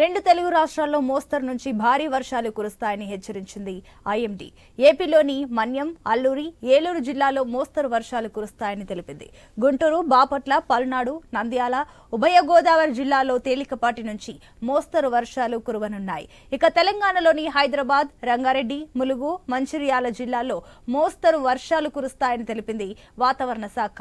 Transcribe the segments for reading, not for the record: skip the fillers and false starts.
రెండు తెలుగు రాష్ట్రాల్లో మోస్తరు నుంచి భారీ వర్షాలు కురుస్తాయని హెచ్చరించింది ఐఎండీ. ఏపీలోని మన్యం, అల్లూరి, ఏలూరు జిల్లాలో మోస్తరు వర్షాలు కురుస్తాయని తెలిపింది. గుంటూరు, బాపట్ల, పల్నాడు, నంద్యాల, ఉభయ గోదావరి జిల్లాలో తేలికపాటి నుంచి మోస్తరు వర్షాలు కురవనున్నాయి. ఇక తెలంగాణలోని హైదరాబాద్, రంగారెడ్డి, ములుగు, మంచిర్యాల జిల్లాల్లో మోస్తరు వర్షాలు కురుస్తాయని తెలిపింది వాతావరణ శాఖ.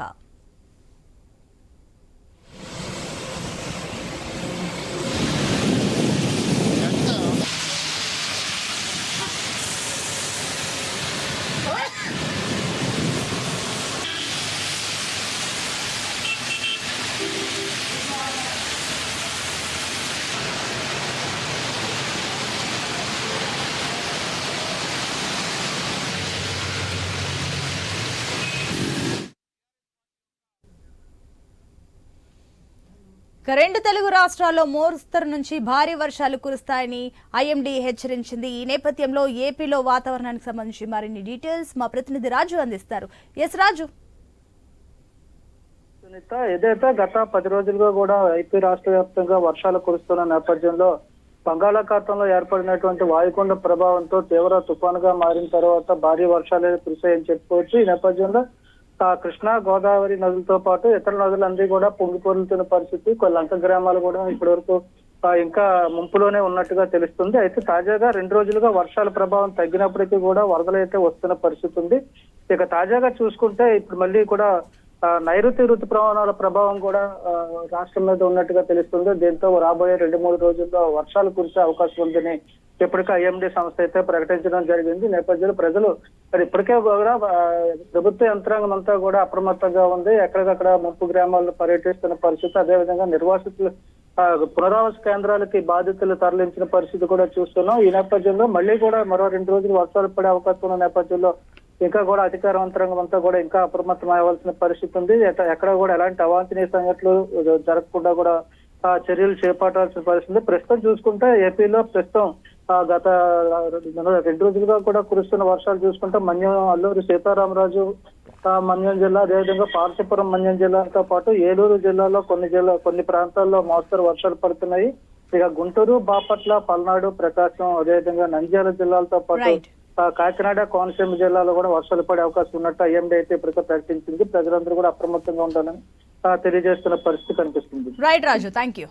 రెండు తెలుగు రాష్ట్రాల్లో మోస్తరు నుంచి భారీ వర్షాలు కురుస్తాయని ఐఎండీ హెచ్చరించింది. ఈ నేపథ్యంలో ఏపీలో వాతావరణానికి సంబంధించి మరిన్ని డీటెయిల్స్ మా ప్రతినిధి రాజు అందిస్తారు. ఎస్ రాజు. ఏదైతే గత 10 రోజులుగా కూడా ఏపీ రాష్ట్ర వ్యాప్తంగా వర్షాలు కురుస్తున్న నేపథ్యంలో బంగాళాఖాతంలో ఏర్పడినటువంటి వాయుగుండ ప్రభావంతో తీవ్ర తుఫానుగా మారిన తర్వాత భారీ వర్షాలు కురిశాయని చెప్పుకోవచ్చు. ఈ నేపథ్యంలో కృష్ణా, గోదావరి నదులతో పాటు ఇతర నదులన్నీ కూడా పొంగిపొర్లుతున్న పరిస్థితి. కొన్ని లంక గ్రామాలు కూడా ఇప్పటి వరకు ఇంకా ముంపులోనే ఉన్నట్టుగా తెలుస్తుంది. అయితే తాజాగా 2 రోజులుగా వర్షాల ప్రభావం తగ్గినప్పటికీ కూడా వరదలు అయితే వస్తున్న పరిస్థితి ఉంది. ఇక తాజాగా చూసుకుంటే ఇప్పుడు మళ్ళీ కూడా నైరుతి ఋతుపవనాల ప్రభావం కూడా రాష్ట్రం మీద ఉన్నట్టుగా తెలుస్తుంది. దీంతో రాబోయే 2-3 రోజుల్లో వర్షాలు కురిసే అవకాశం ఉందని ఇప్పటికే ఐఎండీ సంస్థ అయితే ప్రకటించడం జరిగింది. నేపథ్యంలో ప్రజలు ఇప్పటికే కూడా ప్రభుత్వ యంత్రాంగం అంతా కూడా అప్రమత్తంగా ఉంది. ఎక్కడికక్కడ ముంపు గ్రామాలను పర్యటిస్తున్న పరిస్థితి, అదేవిధంగా నిర్వాసితులు పునరావాస కేంద్రాలకి బాధితులు తరలించిన పరిస్థితి కూడా చూస్తున్నాం. ఈ నేపథ్యంలో మళ్ళీ కూడా మరో 2 రోజులు వర్షాలు పడే అవకాశం ఉన్న నేపథ్యంలో ఇంకా కూడా అధికార యంత్రాంగం అంతా కూడా ఇంకా అప్రమత్తం అవ్వాల్సిన పరిస్థితి ఉంది. ఎక్కడ కూడా ఎలాంటి అవాంఛనీయ సంఘటనలు జరగకుండా కూడా చర్యలు చేపట్టాల్సిన పరిస్థితి. ప్రస్తుతం చూసుకుంటే ఏపీలో ప్రస్తుతం గత 2 రోజులుగా కూడా కురుస్తున్న వర్షాలు చూసుకుంటే మన్యం, అల్లూరి సీతారామరాజు మన్యం జిల్లా, అదేవిధంగా పార్వతీపురం మన్యం జిల్లాతో పాటు ఏలూరు జిల్లాలో కొన్ని ప్రాంతాల్లో మోస్తరు వర్షాలు పడుతున్నాయి. ఇక గుంటూరు, బాపట్ల, పల్నాడు, ప్రకాశం, అదేవిధంగా నంద్యాల జిల్లాలతో పాటు కాకినాడ, కోనసీమ జిల్లాలో కూడా వర్షాలు పడే అవకాశం ఉన్నట్టు ఐఎండీ అయితే ఇప్పటికే ప్రకటించింది. ప్రజలందరూ కూడా అప్రమత్తంగా ఉండాలని తెలియజేస్తున్న పరిస్థితి కనిపిస్తుంది. Right Raju, thank you.